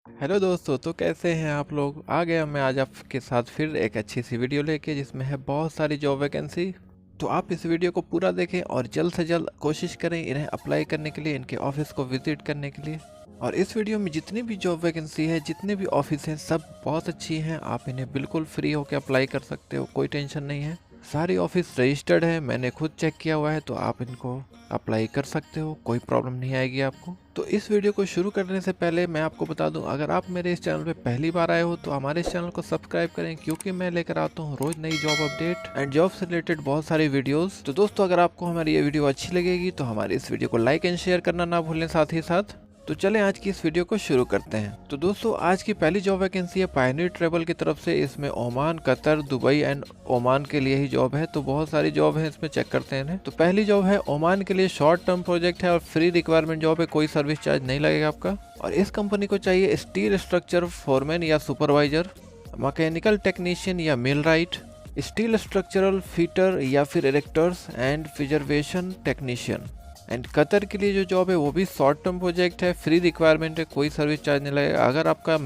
Hello दोस्तों, तो कैसे हैं आप लोग। आ गया मैं आज आपके साथ फिर एक अच्छी सी वीडियो लेके जिसमें है बहुत सारी जॉब वैकेंसी। तो आप इस वीडियो को पूरा देखें और जल्द से जल्द कोशिश करें इन्हें अप्लाई करने के लिए, इनके ऑफिस को विजिट करने के लिए। और इस वीडियो में जितनी भी जॉब वैकेंसी है, जितने भी ऑफिस हैं, सब बहुत अच्छी हैं। आप इन्हें बिल्कुल फ्री होकर अप्लाई कर सकते हो, कोई टेंशन नहीं है। सारी ऑफिस रजिस्टर्ड है, मैंने खुद चेक किया हुआ है, तो आप इनको अप्लाई कर सकते हो, कोई प्रॉब्लम नहीं आएगी आपको। तो इस वीडियो को शुरू करने से पहले मैं आपको बता दूं, अगर आप मेरे इस चैनल पे पहली बार आए हो तो हमारे इस चैनल को सब्सक्राइब करें, क्योंकि मैं लेकर आता हूं रोज नई जॉब अपडेट एंड जॉब से रिलेटेड बहुत सारी वीडियोस। तो दोस्तों, अगर आपको हमारी ये वीडियो अच्छी लगेगी तो हमारी इस वीडियो को लाइक एंड शेयर करना ना भूलें साथ ही साथ। तो चलें आज की इस वीडियो को शुरू करते हैं। तो दोस्तों, आज की पहली जॉब वैकेंसी है पायनियर ट्रेवल की तरफ से। इसमें Oman, Qatar, Dubai and Oman के लिए ही जॉब है। तो बहुत सारी जॉब है, इसमें चेक करते हैं। तो पहली जॉब है ओमान के लिए, शॉर्ट टर्म प्रोजेक्ट है और फ्री रिक्वायरमेंट जॉब है, कोई सर्विस चार्ज नहीं लगेगा आपका। और इस कंपनी को चाहिए स्टील स्ट्रक्चर फोरमैन या सुपरवाइजर, मैकेनिकल टेक्नीशियन या मिलराइट, स्टील स्ट्रक्चरल फिटर या फिर erectors and preservation technician. And Qatar के लिए जो जॉब है वो भी शॉर्ट टर्म प्रोजेक्ट है, फ्री रिक्वायरमेंट है, कोई सर्विस चार्ज नहीं लगेगा। अगर आपका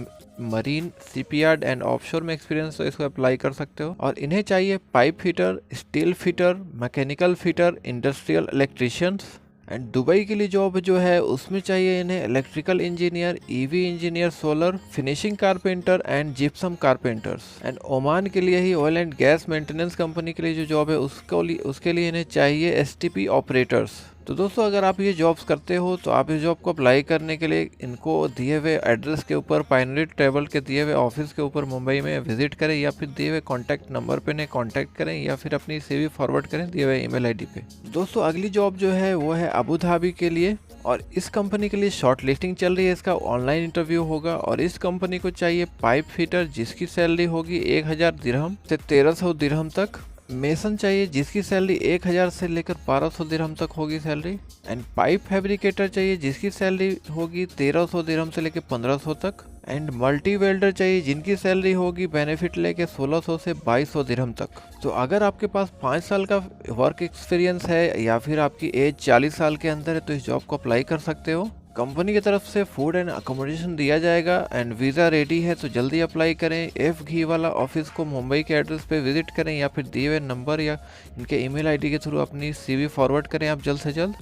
मरीन, शिपयार्ड एंड ऑफशोर में एक्सपीरियंस तो इसको अप्लाई कर सकते हो। और इन्हें चाहिए pipe fitter, steel fitter, mechanical fitter, industrial electricians. And Dubai के लिए जॉब जो है उसमें चाहिए इन्हें electrical engineer, EV engineer, solar, finishing carpenter and gypsum carpenters. And Oman के लिए ही oil and gas maintenance company के लिए जो जॉब है उसके लिए इन्हें चाहिए एसटीपी ऑपरेटर्स। तो दोस्तों, अगर आप ये जॉब्स करते हो तो आप इस जॉब को अप्लाई करने के लिए इनको दिए हुए एड्रेस के ऊपर, पायनियर ट्रेवल के दिए हुए ऑफिस के ऊपर मुंबई में विजिट करें, या फिर दिए हुए कॉन्टैक्ट नंबर पे इन्हें कॉन्टैक्ट करें, या फिर अपनी सीवी फॉरवर्ड करें दिए हुए ईमेल आईडी पे। दोस्तों, अगली जॉब जो है वो है अबू धाबी के लिए। और इस कंपनी के लिए शॉर्ट लिस्टिंग चल रही है, इसका ऑनलाइन इंटरव्यू होगा। और इस कंपनी को चाहिए पाइप फिटर, जिसकी सैलरी होगी 1000 दिरहम से 1300 दिरहम तक। मेसन चाहिए, जिसकी सैलरी 1000 से लेकर 1200 दिरहम तक होगी सैलरी। एंड पाइप फैब्रिकेटर चाहिए, जिसकी सैलरी होगी 1300 दिरहम से लेकर 1500 तक। एंड मल्टी वेल्डर चाहिए, जिनकी सैलरी होगी बेनिफिट लेके 1600 से 2200 दिरहम तक। तो अगर आपके पास 5 साल का वर्क एक्सपीरियंस है या फिर आपकी एज 40 साल के अंदर है तो इस जॉब को अप्लाई कर सकते हो। कंपनी की तरफ से फूड एंड अकोमोडेशन दिया जाएगा एंड वीज़ा रेडी है, तो जल्दी अप्लाई करें। एफ घी वाला ऑफिस को मुंबई के एड्रेस पे विजिट करें, या फिर दिए हुए नंबर या इनके ईमेल आईडी के थ्रू अपनी सीवी फॉरवर्ड करें आप जल्द से जल्द।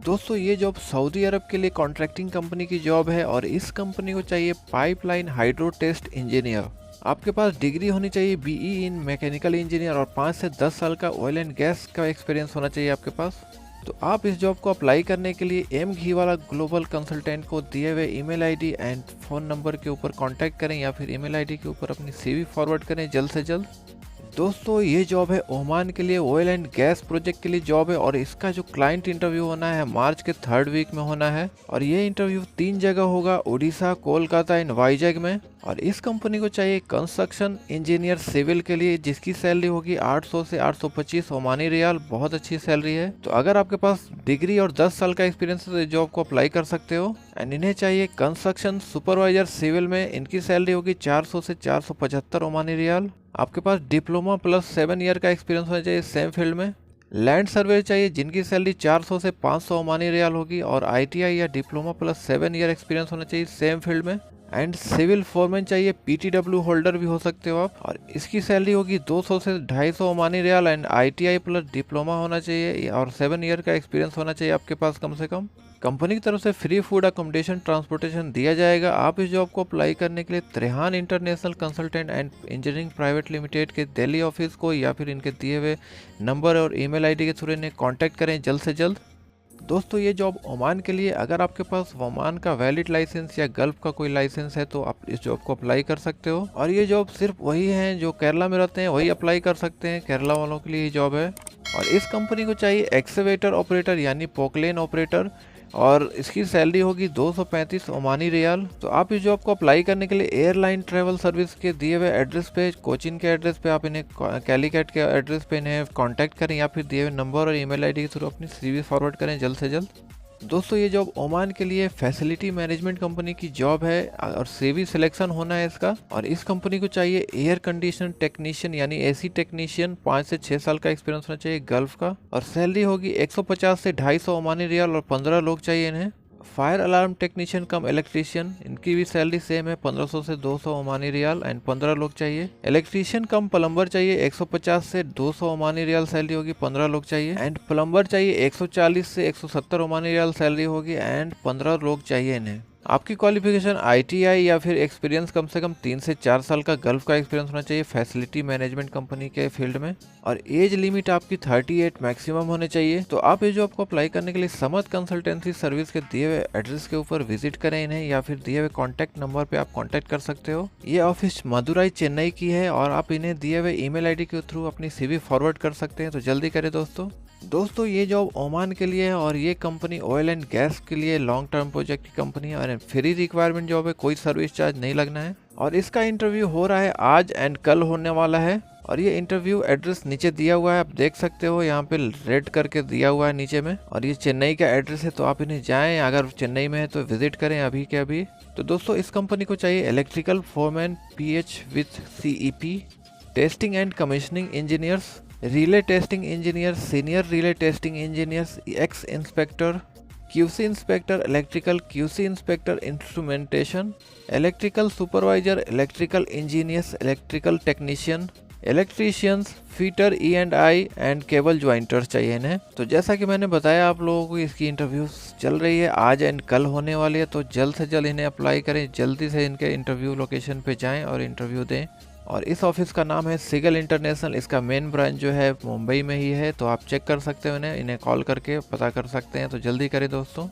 दोस्तों, ये जॉब सऊदी अरब के लिए कॉन्ट्रैक्टिंग कंपनी की जॉब है। और इस कंपनी को चाहिए पाइपलाइन हाइड्रो टेस्ट इंजीनियर। आपके पास डिग्री होनी चाहिए बीई इन मैकेनिकल इंजीनियर और 5 से 10 साल का ऑयल एंड गैस का एक्सपीरियंस होना चाहिए आपके पास। तो आप इस जॉब को अप्लाई करने के लिए एम घी वाला ग्लोबल कंसल्टेंट को दिए हुए email ID and phone number के ऊपर कांटेक्ट करें, या फिर ईमेल आईडी के ऊपर अपनी सीवी फॉरवर्ड करें जल्द से जल्द। दोस्तों, ये जॉब है ओमान के लिए, ऑयल एंड गैस प्रोजेक्ट के लिए जॉब है। और इसका जो क्लाइंट इंटरव्यू होना है मार्च के 3rd वीक में होना है। और ये इंटरव्यू 3 जगह होगा, उड़ीसा, कोलकाता एंड वाईजैग में। और इस कंपनी को चाहिए कंस्ट्रक्शन इंजीनियर सिविल के लिए, जिसकी सैलरी होगी 800 से 825 ओमानी रियाल, बहुत अच्छी सैलरी है। तो अगर आपके पास डिग्री और 10 साल का एक्सपीरियंस है तो जॉब को अप्लाई कर सकते हो। एंड इन्हें चाहिए कंस्ट्रक्शन सुपरवाइजर सिविल में, इनकी सैलरी होगी 400 से 475 ओमानी रियाल। आपके पास डिप्लोमा प्लस 7 ईयर का एक्सपीरियंस होना चाहिए सेम फील्ड में। लैंड सर्वे चाहिए, जिनकी सैलरी 400 से 500 ओमानी रियाल होगी। और आईटीआई या डिप्लोमा प्लस 7 ईयर एक्सपीरियंस होना चाहिए सेम फील्ड में। एंड सिविल फोरमैन चाहिए, पीटीडब्ल्यू होल्डर भी हो सकते हो आप। और इसकी सैलरी होगी 200 से 250 ओमानी रियाल। एंड आईटीआई प्लस डिप्लोमा होना चाहिए और 7 ईयर का एक्सपीरियंस होना चाहिए आपके पास कम से कम। कंपनी की तरफ से फ्री फूड, अकोमोडेशन, ट्रांसपोर्टेशन दिया जाएगा। आप इस जॉब को अप्लाई करने के लिए Trehan international consultant and engineering private limited के दिल्ली ऑफिस को, या फिर इनके दिए हुए नंबर और ईमेल आईडी के थ्रू इन्हें कांटेक्ट करें जल्द से जल्द। दोस्तों, ये जॉब ओमान के लिए, अगर आपके पास ओमान का वैलिड लाइसेंस या गल्फ का कोई लाइसेंस है तो आप इस जॉब को अप्लाई कर सकते हो। और ये जॉब सिर्फ वही हैं जो केरला में रहते हैं वही अप्लाई कर सकते हैं, केरला वालों के लिए ये जॉब है। और इस कंपनी को चाहिए एक्सवेटर ऑपरेटर यानी पोकलेन ऑपरेटर, और इसकी सैलरी होगी 235 ओमानी रियाल। तो आप इस जॉब को अप्लाई करने के लिए एयरलाइन ट्रैवल सर्विस के दिए हुए एड्रेस पे, कोचिन के एड्रेस पे आप इन्हें, कैलीकट के एड्रेस पे इन्हें कांटेक्ट करें, या फिर दिए हुए नंबर और ईमेल आईडी के थ्रू अपनी सीवी फॉरवर्ड करें जल्द से जल्द। दोस्तों, ये जॉब ओमान के लिए फैसिलिटी मैनेजमेंट कंपनी की जॉब है और सीवी सिलेक्शन होना है इसका। और इस कंपनी को चाहिए एयर कंडीशन टेक्नीशियन यानी एसी टेक्नीशियन, 5 से 6 साल का एक्सपीरियंस होना चाहिए गल्फ का। और सैलरी होगी 150 से 250 ओमानी रियाल और 15 लोग चाहिए इन्हें। फायर अलार्म टेक्नीशियन कम इलेक्ट्रीशियन, इनकी भी सैलरी सेम है 1500 से 200 ओमानी रियाल एंड 15 लोग चाहिए। इलेक्ट्रीशियन कम प्लम्बर चाहिए 150 से 200 ओमानी रियाल सैलरी होगी, 15 लोग चाहिए। एंड प्लम्बर चाहिए 140 से 170 ओमानी रियाल सैलरी होगी एंड 15 लोग चाहिए इन्हें। आपकी क्वालिफिकेशन ITI या फिर एक्सपीरियंस कम से कम 3 से 4 साल का गल्फ का एक्सपीरियंस होना चाहिए फैसिलिटी मैनेजमेंट कंपनी के फील्ड में, और एज लिमिट आपकी 38 मैक्सिमम होने चाहिए। तो आप ये जॉब को अप्लाई करने के लिए समत कंसल्टेंसी सर्विस के दिए हुए एड्रेस के ऊपर विजिट करें इन्हें, या फिर दिए हुए कॉन्टैक्ट नंबर पे आप कॉन्टैक्ट कर सकते हो। ये ऑफिस मदुराई चेन्नई की है और आप इन्हें दिए हुए email ID के थ्रू अपनी CV फॉरवर्ड कर सकते हैं। तो जल्दी करें दोस्तों ये जॉब ओमान के लिए है और ये कंपनी ऑयल एंड गैस के लिए लॉन्ग टर्म प्रोजेक्ट की कंपनी है और फ्री रिक्वायरमेंट जॉब है, कोई सर्विस चार्ज नहीं लगना है। और इसका इंटरव्यू हो रहा है आज एंड कल होने वाला है। और ये इंटरव्यू एड्रेस नीचे दिया हुआ है, आप देख सकते हो यहाँ पे रेड करके दिया हुआ है नीचे में, और ये चेन्नई का एड्रेस है। तो आप इन्हें जाएं, अगर चेन्नई में है तो विजिट करें अभी के अभी। तो दोस्तों इस कंपनी को चाहिए electrical foreman PH with CEP, testing and commissioning engineers, relay testing engineer, senior relay testing engineers, ex inspector, QC inspector electrical, QC inspector instrumentation, electrical supervisor, electrical engineers, electrical technician, electricians, fitter E&I and cable jointers चाहिए इन्हें। तो जैसा कि मैंने बताया आप लोगों को, इसकी इंटरव्यूज चल रही है, आज एंड कल होने वाली है। तो जल्द से जल्द इन्हें अप्लाई करें, जल्दी से इनके इंटरव्यू लोकेशन पे जाएं और इंटरव्यू दें। और इस ऑफिस का नाम है सिगल इंटरनेशनल, इसका मेन ब्रांच जो है मुंबई में ही है। तो आप चेक कर सकते हो इन्हें कॉल करके पता कर सकते हैं। तो जल्दी करें दोस्तों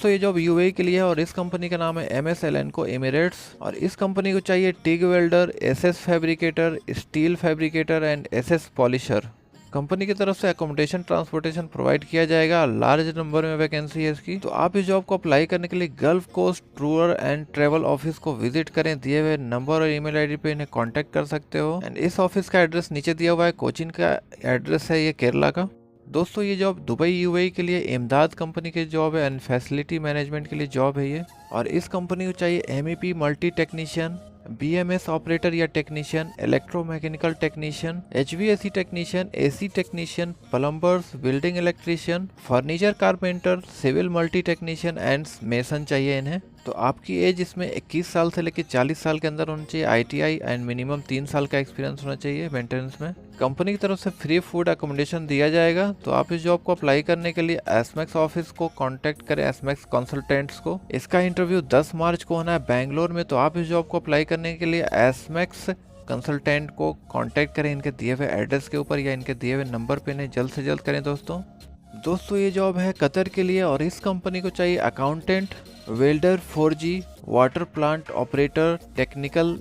ये जॉब UAE के लिए है और इस कंपनी का नाम है MS Elenco एमिरेट्स। और इस कंपनी को चाहिए TIG welder, SS fabricator, steel fabricator and SS polisher. Company की तरफ से अकोमोडेशन ट्रांसपोर्टेशन प्रोवाइड किया जाएगा, लार्ज नंबर में वैकेंसी है इसकी। तो आप इस जॉब को अप्लाई करने के लिए gulf coast tour and travel office को विजिट करें, दिए हुए नंबर और email ID पे इन्हें कांटेक्ट कर सकते हो। एंड इस ऑफिस का एड्रेस नीचे दिया हुआ है, कोचिन का एड्रेस है ये केरला का। दोस्तों ये जॉब दुबई UAE के लिए इमदाद कंपनी की जॉब है एंड फैसिलिटी मैनेजमेंट के लिए जॉब है ये। और इस कंपनी को चाहिए MEP multi technician, BMS operator या technician, electromechanical technician, HVAC technician, AC technician, plumbers, building electrician, furniture carpenter, civil multi technician and mason चाहिए इन्हें। तो आपकी एज इसमें 21 साल से लेकर 40 साल के अंदर होनी चाहिए, ITI एंड मिनिमम 3 साल का एक्सपीरियंस होना चाहिए मेंटेनेंस में। कंपनी की तरफ से फ्री फूड अकोमोडेशन दिया जाएगा। तो आप इस जॉब को अप्लाई करने के लिए एसमैक्स ऑफिस को कांटेक्ट करें, एसमैक्स कंसल्टेंट्स को। इसका इंटरव्यू 10 मार्च को होना है बेंगलोर में। तो आप इस जॉब को अप्लाई करने के लिए एसमैक्स कंसल्टेंट को कांटेक्ट करें इनके दिए हुए एड्रेस के ऊपर या इनके दिए हुए नंबर पे। इन्हें जल्द से जल्द करें दोस्तों ये जॉब है कतर के लिए और इस कंपनी को चाहिए accountant, welder, 4G, water plant operator, technical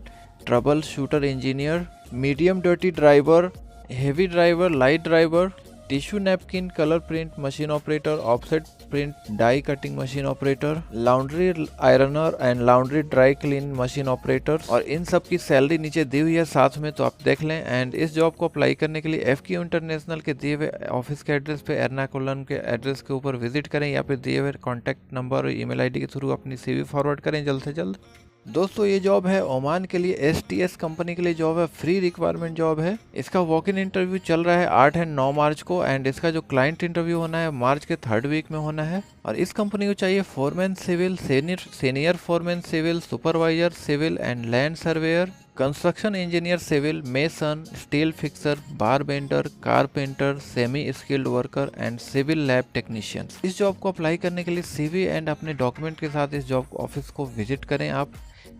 trouble shooter engineer, medium डर्टी driver, heavy driver, light driver, tissue napkin colour print machine operator, offset print die cutting machine operator, laundry ironer and laundry dry clean machine operator. और इन सब की salary नीचे दी हुई है साथ में, तो आप देख लें। एंड इस जॉब को अप्लाई करने के लिए FQ इंटरनेशनल के दिए हुए ऑफिस के एड्रेस पे, एर्नाकुलम के एड्रेस के ऊपर विजिट करें या फिर दिए हुए कॉन्टैक्ट नंबर और email ID के थ्रू अपनी CV फॉरवर्ड करें जल्द से जल्द। दोस्तों ये जॉब है ओमान के लिए, STS कंपनी के लिए जॉब है, फ्री रिक्वायरमेंट जॉब है। इसका वॉक इन इंटरव्यू चल रहा है 8 एंड 9 मार्च को एंड इसका जो क्लाइंट इंटरव्यू होना है मार्च के 3rd वीक में होना है। और इस कंपनी को चाहिए foreman civil, senior foreman civil, supervisor civil and land surveyor, construction engineer civil, mason, steel fixer, bar bender, carpenter, semi skilled worker and civil lab technician. इस जॉब को अप्लाई करने के लिए CV एंड अपने document के साथ इस job office को विजिट करें आप।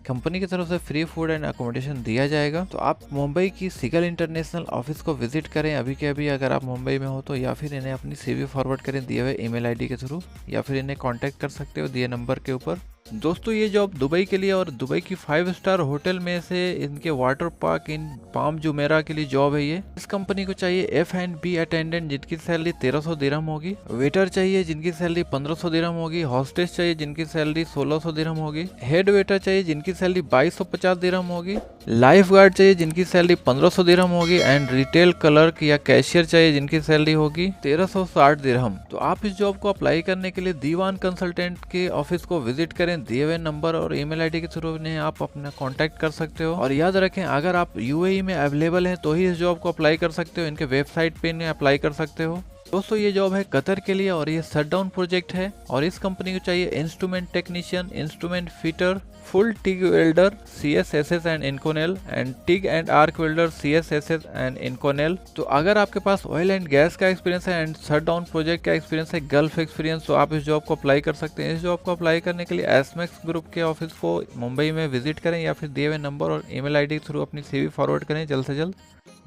कंपनी की तरफ से फ्री फूड एंड अकोमोडेशन दिया जाएगा। तो आप मुंबई की सिगल इंटरनेशनल ऑफिस को विजिट करें अभी के अभी अगर आप मुंबई में हो तो, या फिर इन्हें अपनी CV फॉरवर्ड करें दिए हुए email ID के थ्रू, या फिर इन्हें कांटेक्ट कर सकते हो दिए नंबर के ऊपर। दोस्तों ये जॉब दुबई के लिए और दुबई की 5 स्टार होटल में से इनके वाटर पार्क इन पाम जुमेरा के लिए जॉब है ये। इस कंपनी को चाहिए F&B अटेंडेंट जिनकी सैलरी 1300 दिरहम होगी, वेटर चाहिए जिनकी सैलरी 1500 दिरहम होगी, हॉस्टेस चाहिए जिनकी सैलरी 1600 दिरहम होगी, हेड वेटर चाहिए जिनकी सैलरी 2250 दिरहम होगी, लाइफ गार्ड चाहिए जिनकी सैलरी 1500 दिरहम होगी एंड रिटेल क्लर्क या कैशियर चाहिए जिनकी सैलरी होगी 1360 दिरहम। तो आप इस जॉब को अप्लाई करने के लिए दीवान कंसल्टेंट के ऑफिस को विजिट करें, दिए हुए नंबर और email ID के थ्रू इन्हें आप अपना कांटेक्ट कर सकते हो। और याद रखें अगर आप UAE में अवेलेबल हैं तो ही इस जॉब को अप्लाई कर सकते हो, इनके वेबसाइट पे इन्हें अप्लाई कर सकते हो। दोस्तों ये जॉब है कतर के लिए और ये शटडाउन प्रोजेक्ट है और इस कंपनी को चाहिए instrument technician, instrument fitter, full TIG welder CSSS and Inconel and TIG and arc welder CSSS and Inconel. तो अगर आपके पास ऑयल एंड गैस का एक्सपीरियंस है एंड शटडाउन प्रोजेक्ट का एक्सपीरियंस है, गल्फ एक्सपीरियंस, तो आप इस जॉब को अप्लाई कर सकते हैं। इस जॉब को अप्लाई करने के लिए एसमैक्स ग्रुप के ऑफिस को मुंबई में विजिट करें या फिर दिए हुए नंबर और ईमेल आईडी के थ्रू अपनी CV फॉरवर्ड करें जल्द से जल्द।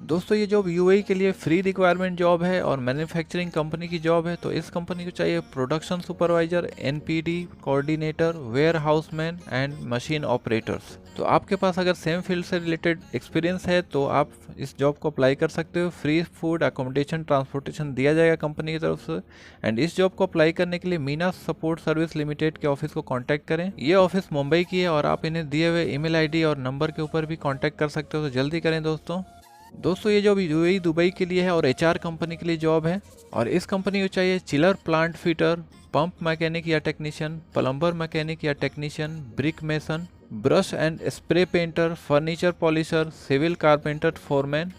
दोस्तों ये जॉब UAE के लिए फ्री रिक्वायरमेंट जॉब है और मैन्युफैक्चरिंग कंपनी की जॉब है। तो इस कंपनी को चाहिए production supervisor, NPD coordinator, warehouseman and machine operators. तो आपके पास अगर सेम फील्ड से रिलेटेड एक्सपीरियंस है तो आप इस जॉब को अप्लाई कर सकते हो। फ्री फूड, अकोमोडेशन, ट्रांसपोर्टेशन दिया जाएगा कंपनी की तरफ से। एंड इस जॉब को अप्लाई करने के लिए मीना सपोर्ट सर्विस लिमिटेड के ऑफिस को कांटेक्ट करें। ये ऑफिस मुंबई की है और आप इन्हें दिए हुए ईमेल आईडी और नंबर के ऊपर भी कांटेक्ट कर सकते हो, तो जल्दी करें दोस्तों ये जॉब UAE दुबई के लिए है और HR कंपनी के लिए जॉब है और इस कंपनी को चाहिए chiller plant fitter, pump mechanic या टेक्नीशियन, प्लम्बर मैकेनिक या technician, brick mason, brush and spray painter, furniture polisher, civil carpenter foreman,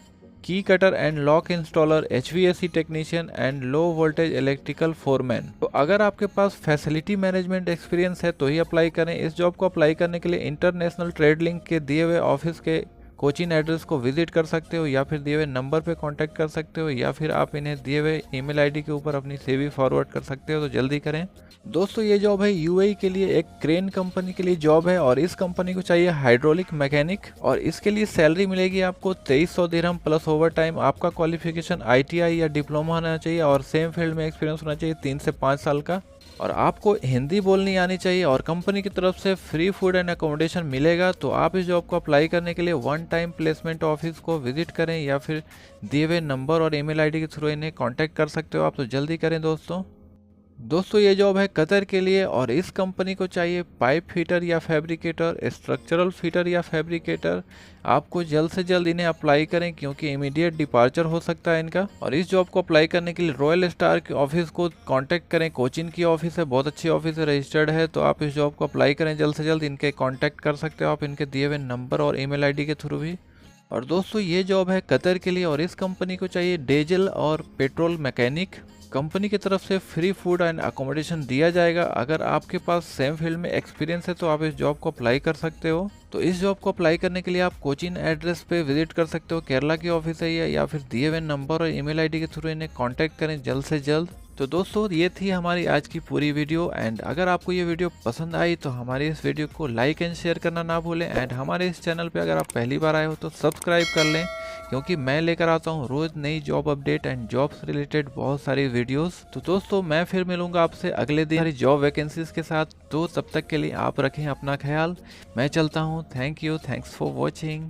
key cutter and lock installer, HVAC technician and low voltage electrical foreman. तो अगर आपके पास facility management experience है तो ही apply करें। इस job को apply करने के लिए इंटरनेशनल ट्रेड लिंक के दिए हुए ऑफिस के कोचिंग एड्रेस को विजिट कर सकते हो या फिर दिए हुए नंबर पे कांटेक्ट कर सकते हो या फिर आप इन्हें दिए हुए ईमेल आईडी के ऊपर अपनी CV फॉरवर्ड कर सकते हो, तो जल्दी करें। दोस्तों ये जॉब है UAE के लिए एक क्रेन कंपनी के लिए जॉब है और इस कंपनी को चाहिए हाइड्रोलिक मैकेनिक और इसके लिए सैलरी मिलेगी आपको 2300 दिरहम प्लस ओवर टाइम। आपका क्वालिफिकेशन ITI या डिप्लोमा होना चाहिए और सेम फील्ड में एक्सपीरियंस होना चाहिए 3 से 5 साल का और आपको हिंदी बोलनी आनी चाहिए और कंपनी की तरफ से फ्री फूड एंड अकोमोडेशन मिलेगा। तो आप इस जॉब को अप्लाई करने के लिए वन टाइम प्लेसमेंट ऑफिस को विजिट करें या फिर दिए हुए नंबर और ईमेल आईडी के थ्रू इन्हें कांटेक्ट कर सकते हो आप, तो जल्दी करें दोस्तों ये जॉब है कतर के लिए और इस कंपनी को चाहिए पाइप फिटर या फैब्रिकेटर, स्ट्रक्चरल फिटर या फैब्रिकेटर। आपको जल्द से जल्द इन्हें अप्लाई करें क्योंकि इमीडिएट डिपार्चर हो सकता है इनका। और इस जॉब को अप्लाई करने के लिए रॉयल स्टार के ऑफिस को कांटेक्ट करें। कोचिन की ऑफिस है, बहुत अच्छी ऑफिस है, रजिस्टर्ड है, तो आप इस जॉब को अप्लाई करें जल्द से जल्द। इनके कांटेक्ट कर सकते हो आप इनके दिए हुए नंबर और ईमेल आईडी के थ्रू भी। और दोस्तों ये जॉब है कतर के लिए और इस कंपनी को चाहिए डीजल और पेट्रोल मैकेनिक। कंपनी की तरफ से फ्री फूड एंड अकोमोडेशन दिया जाएगा। अगर आपके पास सेम फील्ड में एक्सपीरियंस है तो आप इस जॉब को अप्लाई कर सकते हो। तो इस जॉब को अप्लाई करने के लिए आप कोचिन एड्रेस पे विजिट कर सकते हो, केरला की ऑफिस है ये, या फिर दिए हुए नंबर और ईमेल आईडी के थ्रू इन्हें कांटेक्ट करें जल्द से जल्द। तो दोस्तों ये थी हमारी आज की पूरी वीडियो एंड अगर आपको ये वीडियो पसंद आई तो हमारी इस वीडियो को लाइक एंड शेयर करना ना भूलें एंड हमारे इस चैनल पे अगर आप पहली बार आए हो तो सब्सक्राइब कर लें क्योंकि मैं लेकर आता हूँ रोज़ नई जॉब अपडेट एंड जॉब से रिलेटेड बहुत सारी वीडियोस। तो दोस्तों मैं फिर मिलूंगा आपसे अगले दिन हमारी जॉब वैकेंसीज के साथ। तो तब तक के लिए आप रखें अपना ख्याल। मैं चलता हूँ। Thank you, thanks for watching.